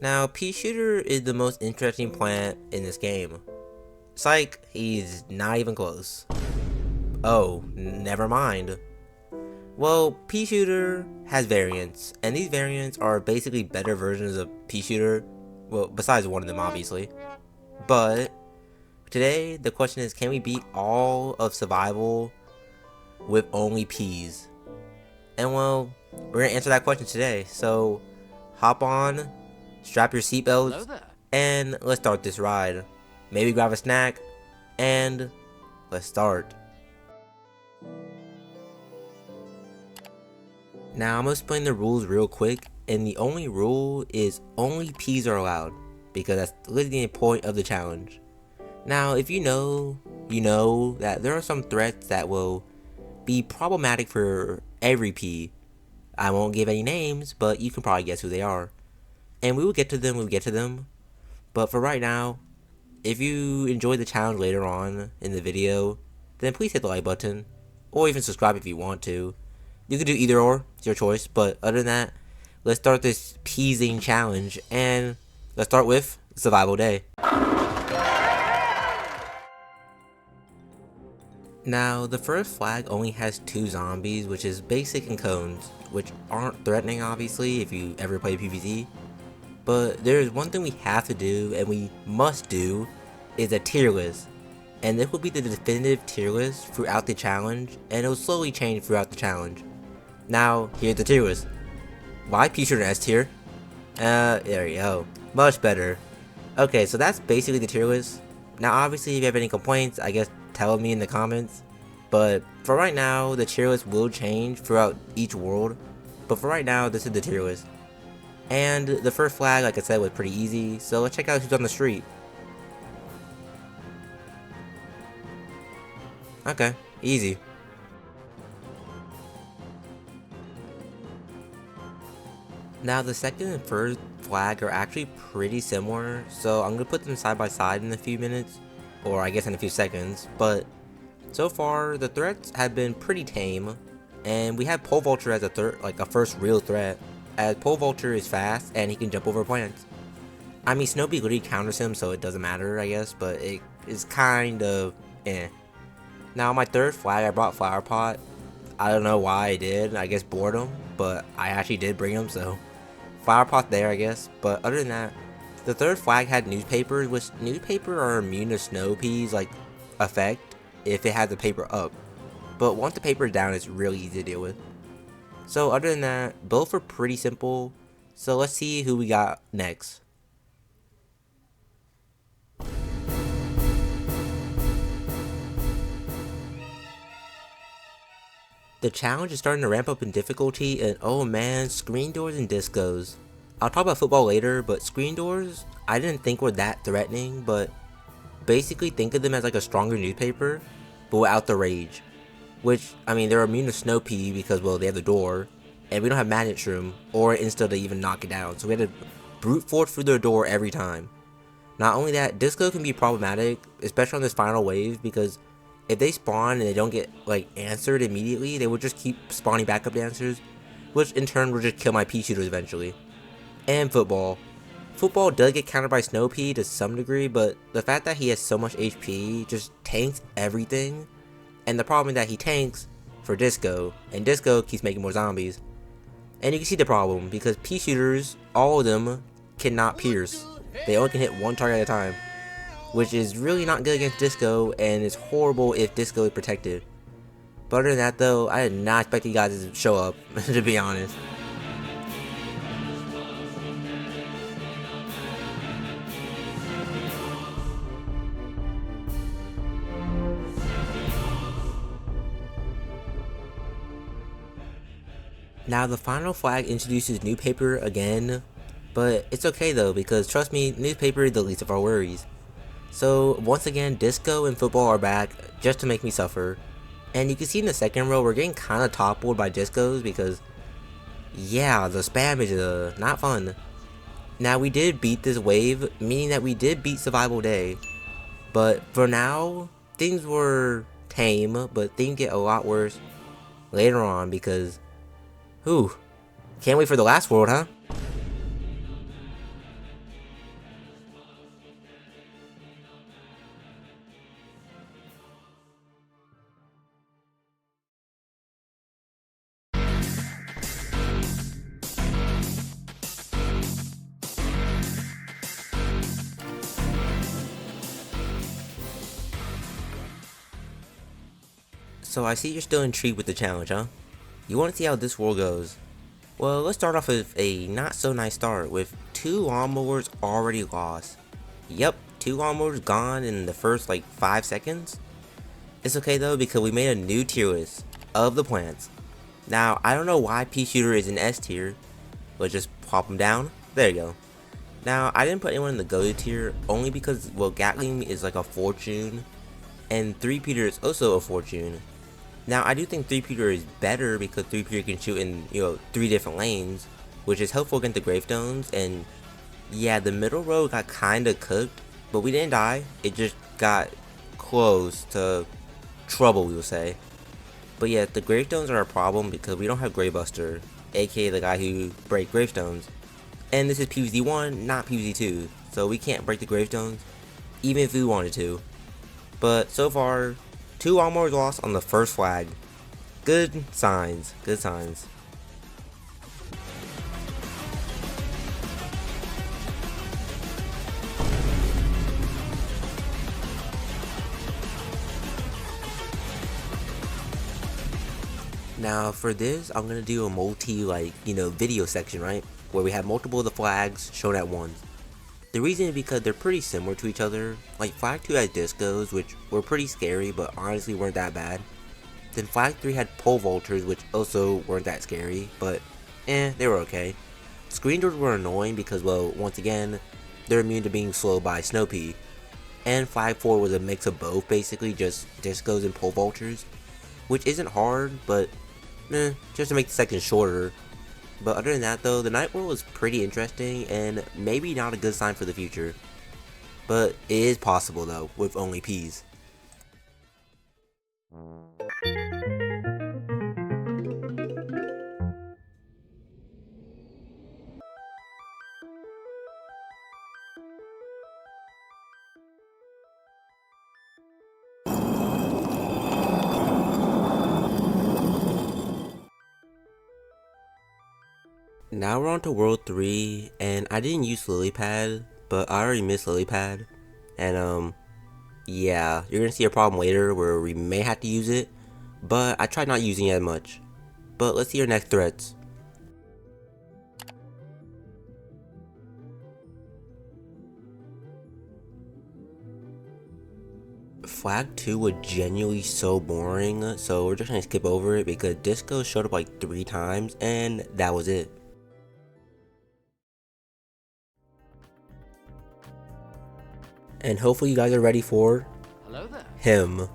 Now, pea shooter is the most interesting plant in this game. Psych, he's not even close. Oh, never mind. Well, pea shooter has variants, and these variants are basically better versions of pea shooter. Well, besides one of them, obviously. But today, the question is, can we beat all of survival with only peas? And well, we're gonna answer that question today. So, hop on, strap your seatbelts, and let's start this ride. Maybe grab a snack, and let's start. Now, I'm gonna explain the rules real quick, and the only rule is only peas are allowed, because that's literally the point of the challenge. Now, if you know that there are some threats that will be problematic for every pea. I won't give any names, but you can probably guess who they are. And we will get to them, But for right now, if you enjoy the challenge later on in the video, then please hit the like button, or even subscribe if you want to. You can do either or, it's your choice, but other than that, let's start this peasing challenge, and let's start with Survival Day. Now, the first flag only has 2 zombies, which is basic and cones, which aren't threatening obviously if you ever play PvZ. But there's one thing we have to do, and we must do, is a tier list. And this will be the definitive tier list throughout the challenge, and it will slowly change throughout the challenge. Now, here's the tier list. Why P-Shooter S tier? There you go. Much better. Okay, so that's basically the tier list. Now obviously if you have any complaints, I guess tell me in the comments. But for right now, the tier list will change throughout each world. But for right now, this is the tier list. And the first flag, like I said, was pretty easy. So let's check out who's on the street. Okay, easy. Now the second and third flag are actually pretty similar, so I'm gonna put them side by side in a few minutes, or I guess in a few seconds, but so far the threats have been pretty tame, and we have Pole Vulture as a first real threat, as Pole Vulture is fast and he can jump over plants. I mean, Snoopy literally counters him, so it doesn't matter, I guess, but it is kind of eh. Now my third flag, I brought Flower Pot. I don't know why I did, I guess boredom, but I actually did bring him, so Flower Pot there, I guess. But other than that, the third flag had newspapers, which newspaper are immune to snow peas like effect if it has the paper up. But once the paper is down, it's really easy to deal with. So other than that, both are pretty simple. So let's see who we got next. The challenge is starting to ramp up in difficulty, and oh man, screen doors and discos. I'll talk about football later, but screen doors, I didn't think were that threatening, but basically think of them as like a stronger newspaper, but without the rage. Which, I mean, they're immune to snow pea because, well, they have the door, and we don't have magnet shroom, or insta to even knock it down, so we had to brute force through their door every time. Not only that, disco can be problematic, especially on this final wave, because if they spawn and they don't get like answered immediately, they will just keep spawning backup answers, which in turn will just kill my pea shooters eventually. And football. Football does get countered by Snow Pea to some degree, but the fact that he has so much HP just tanks everything. And the problem is that he tanks for Disco, and Disco keeps making more zombies. And you can see the problem, because pea shooters, all of them cannot pierce. They only can hit one target at a time, which is really not good against Disco, and is horrible if Disco is protected. But other than that though, I did not expect you guys to show up, to be honest. Now the final flag introduces newspaper again, but it's okay though, because trust me, newspaper is the least of our worries. So once again, Disco and football are back just to make me suffer. And you can see in the second row, we're getting kind of toppled by Discos because, yeah, the spam is not fun. Now we did beat this wave, meaning that we did beat Survival Day. But for now, things were tame, but things get a lot worse later on because, whew, can't wait for the last world, huh? So I see you're still intrigued with the challenge, huh? You want to see how this world goes. Well, let's start off with a not so nice start with 2 lawnmowers already lost. Yep, 2 lawnmowers gone in the first like 5 seconds. It's okay though because we made a new tier list of the plants. Now, I don't know why Pea Shooter is in S tier. Let's just pop them down. There you go. Now, I didn't put anyone in the go-to tier only because, well, Gatling is like a fortune, and 3-peater is also a fortune. Now, I do think 3-peater is better because 3-peater can shoot in, 3 different lanes, which is helpful against the gravestones, and yeah, the middle row got kinda cooked, but we didn't die. It just got close to trouble, we will say. But yeah, the gravestones are a problem because we don't have Gravebuster, aka the guy who breaks gravestones. And this is PvZ1, not PvZ2, so we can't break the gravestones, even if we wanted to. But so far, 2 lawnmowers lost on the first flag. Good signs, good signs. Now for this, I'm gonna do a video section, right? Where we have multiple of the flags shown at once. The reason is because they're pretty similar to each other. Like flag 2 has discos, which were pretty scary, but honestly weren't that bad. Then flag 3 had pole vaulters, which also weren't that scary, but they were okay. Screen doors were annoying because, well, once again, they're immune to being slowed by Snow Pea. And flag 4 was a mix of both, basically just discos and pole vaulters, which isn't hard, but just to make the section shorter. But other than that though, the night world was pretty interesting and maybe not a good sign for the future. But it is possible though, with only peas. Now we're on to World 3, and I didn't use Lily Pad, but I already missed Lily Pad. And yeah, you're gonna see a problem later where we may have to use it, but I tried not using it as much. But let's see your next threats. Flag 2 was genuinely so boring, so we're just gonna skip over it because Disco showed up like 3 times, and that was it. And hopefully you guys are ready for him.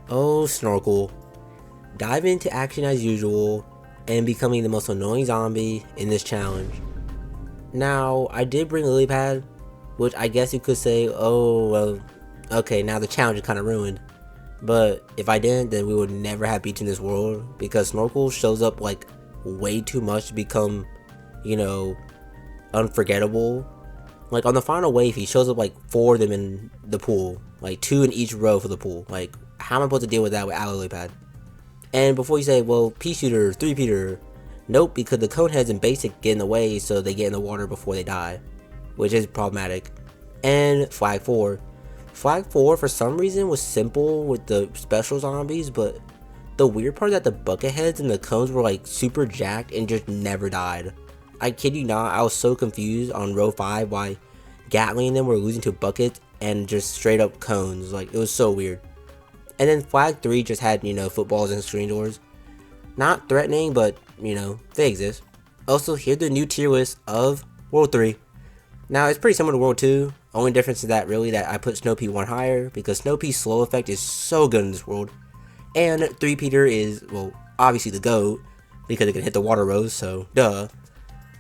Oh, Snorkel. Dive into action as usual and becoming the most annoying zombie in this challenge. Now, I did bring Lily Pad, which I guess you could say, oh, well, okay, now the challenge is kind of ruined. But if I didn't, then we would never have beaten this world because Snorkel shows up like way too much to become, unforgettable. Like on the final wave, he shows up like 4 of them in the pool, like 2 in each row for the pool. Like, how am I supposed to deal with that without Lily Pad? And before you say, well, Pea Shooter, 3-peater, nope, because the Coneheads in basic get in the way, so they get in the water before they die, which is problematic. And flag 4. Flag 4 for some reason was simple with the special zombies, but the weird part is that the Bucketheads and the cones were like super jacked and just never died. I kid you not, I was so confused on row 5 why Gatling and them were losing to buckets and just straight up cones. Like, it was so weird. And then flag 3 just had, footballs and screen doors. Not threatening, but, they exist. Also, here's the new tier list of World 3. Now, it's pretty similar to World 2. Only difference is that, really, that I put Snow Pea 1 higher because Snow Pea's slow effect is so good in this world. And 3-peater is, well, obviously the GOAT because it can hit the water rows, so duh.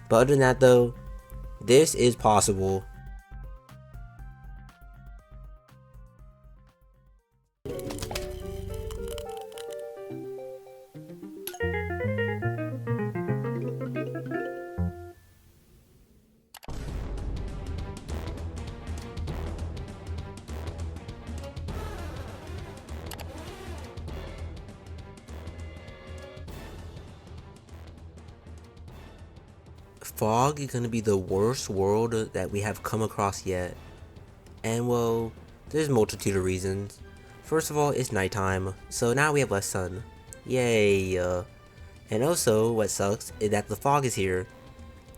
But other than that though, this is possible. Fog is going to be the worst world that we have come across yet. And well, there's a multitude of reasons. First of all, it's nighttime, so now we have less sun. Yay! And also, what sucks is that the fog is here.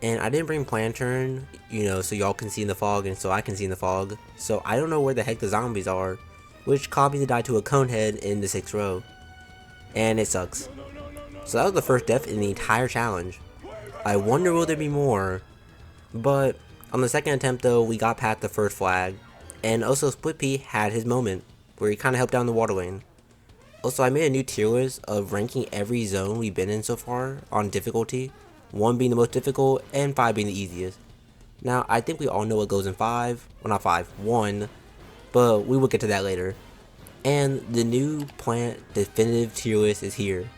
And I didn't bring Plantern, so y'all can see in the fog and so I can see in the fog. So I don't know where the heck the zombies are, which caused me to die to a conehead in the 6th row. And it sucks. So that was the first death in the entire challenge. I wonder will there be more. But on the second attempt though, we got past the first flag. And also Split Pea had his moment, where he kind of helped down the water lane. Also, I made a new tier list of ranking every zone we've been in so far on difficulty. 1 being the most difficult, and 5 being the easiest. Now, I think we all know what goes in 5. Well, not 5, 1. But we will get to that later. And the new plant definitive tier list is here.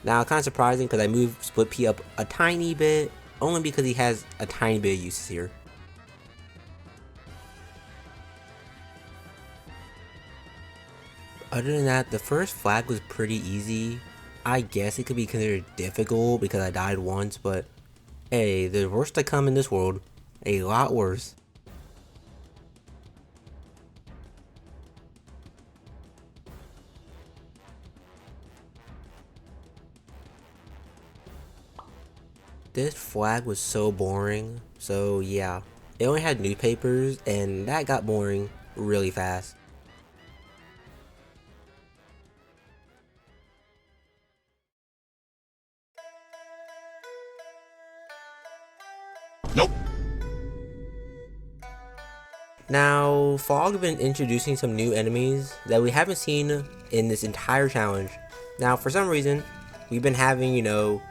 Now, kind of surprising because I moved Split Pea up a tiny bit, only because he has a tiny bit of uses here. Other than that, the first flag was pretty easy. I guess it could be considered difficult because I died once, but hey, there's worse to come in this world. A lot worse. This flag was so boring, so yeah. It only had newspapers, and that got boring really fast. Nope. Now, Fog's been introducing some new enemies that we haven't seen in this entire challenge. Now, for some reason, we've been having,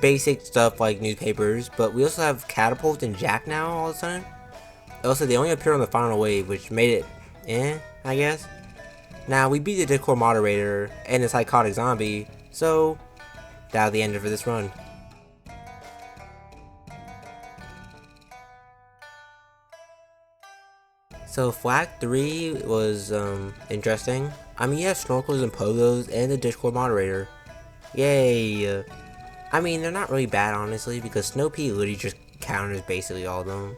basic stuff like newspapers, but we also have catapults and jack now all of a sudden. Also, they only appear on the final wave, which made it, I guess. Now, we beat the Discord moderator and the psychotic zombie, so that was the end of this run. So flag 3 was interesting. I mean, you have snorkels and polos and the Discord moderator. Yay! I mean, they're not really bad honestly because Snow Pea literally just counters basically all of them.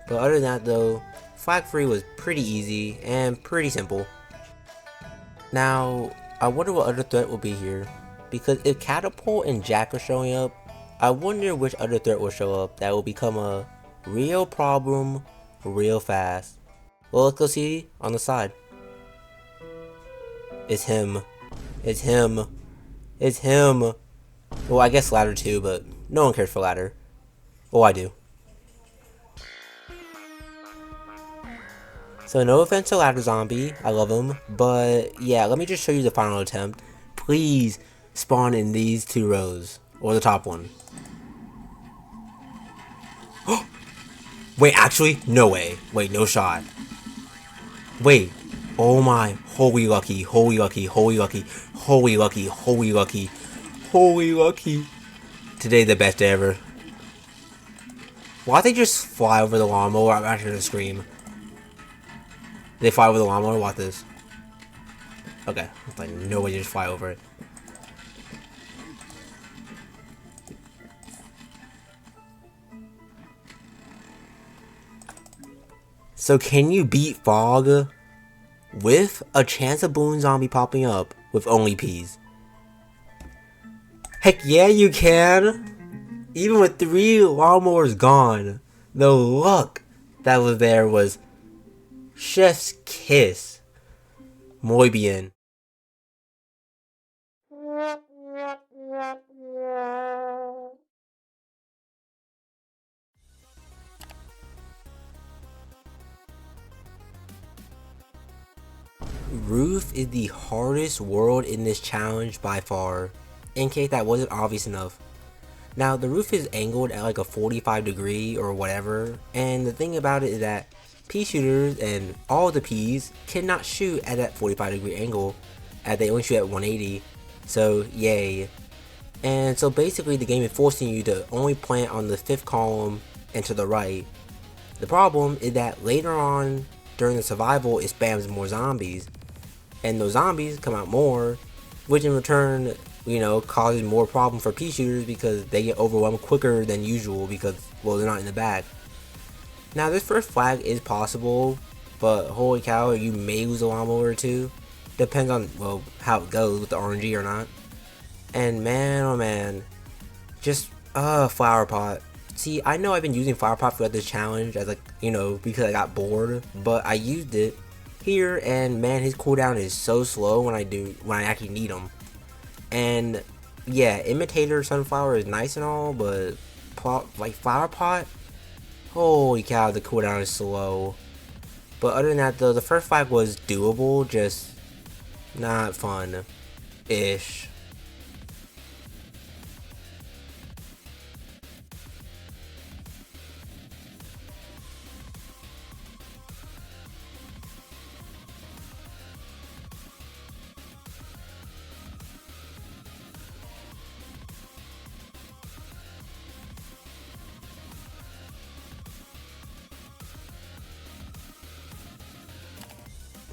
But other than that though, flag 3 was pretty easy and pretty simple. Now, I wonder what other threat will be here. Because if Catapult and Jack are showing up, I wonder which other threat will show up that will become a real problem real fast. Well, let's go see on the side. It's him. It's him. It's him. Well, I guess ladder too, but no one cares for ladder. Oh, I do. So no offense to ladder zombie, I love him, but yeah, let me just show you the final attempt. Please spawn in these 2 rows, or the top one. Wait, actually, no way. Wait, no shot. Wait, oh my, holy lucky, holy lucky, holy lucky, holy lucky, holy lucky, holy lucky. Today the best day ever. Why'd they just fly over the lawnmower? I'm actually gonna scream. They fly over the lawnmower? Watch this. Okay, it's like no way to just fly over it. So can you beat Fog with a chance of Balloon Zombie popping up with only Peas? Heck yeah, you can! Even with 3 lawnmowers gone, the luck that was there was chef's kiss. Muy bien. Roof is the hardest world in this challenge by far, in case that wasn't obvious enough. Now, the roof is angled at like a 45 degree or whatever, and the thing about it is that pea shooters and all the peas cannot shoot at that 45 degree angle, as they only shoot at 180, so yay. And so basically the game is forcing you to only plant on the 5th column and to the right. The problem is that later on during the survival it spams more zombies, and those zombies come out more, which in return, causes more problem for pea shooters because they get overwhelmed quicker than usual because, well, they're not in the back. Now, this first flag is possible, but holy cow, you may lose a lawnmower or 2. Depends on, well, how it goes with the RNG or not. And man, oh man, just, flower pot. See, I know I've been using flower pot throughout this challenge as like, you know, because I got bored, but I used it here and man, his cooldown is so slow when I actually need him. And yeah, imitator sunflower is nice and all, but like flower pot, holy cow, the cooldown is slow. But other than that though, the first flag was doable, just not fun-ish.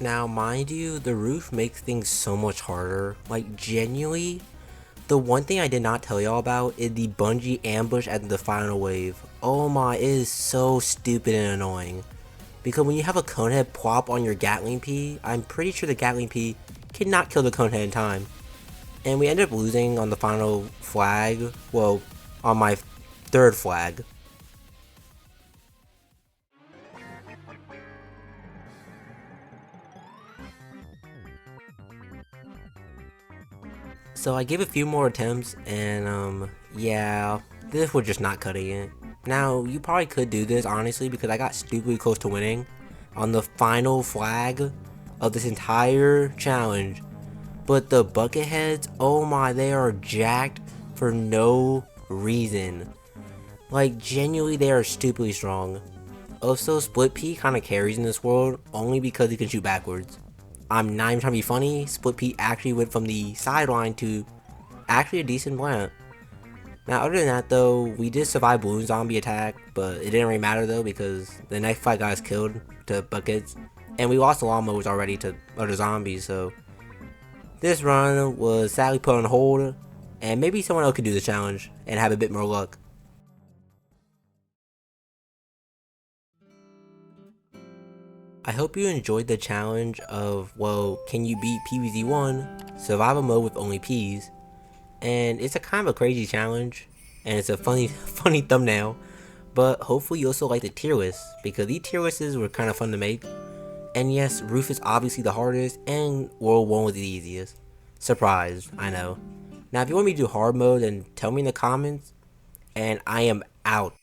Now, mind you, the roof makes things so much harder. Like, genuinely, the one thing I did not tell y'all about is the bungee ambush at the final wave. Oh my, it is so stupid and annoying. Because when you have a conehead plop on your Gatling P, I'm pretty sure the Gatling P cannot kill the conehead in time. And we ended up losing on the final flag, well, on my third flag. So I gave a few more attempts and yeah, this was just not cutting it. Now, you probably could do this honestly because I got stupidly close to winning on the final flag of this entire challenge. But the bucket heads, oh my, they are jacked for no reason. Like, genuinely, they are stupidly strong. Also, Split P kinda carries in this world only because he can shoot backwards. I'm not even trying to be funny, Split P actually went from the sideline to actually a decent plant. Now other than that though, we did survive balloon zombie attack, but it didn't really matter though because the next fight got us killed to buckets, and we lost the lawnmowers already to other zombies, so this run was sadly put on hold, and maybe someone else could do the challenge and have a bit more luck. I hope you enjoyed the challenge of, well, can you beat PvZ1 survival mode with only peas? And it's a kind of a crazy challenge, and it's a funny funny thumbnail, but hopefully you also like the tier list, because these tier lists were kind of fun to make. And yes, roof is obviously the hardest, and world 1 was the easiest. Surprised, I know. Now if you want me to do hard mode, then tell me in the comments, and I am out.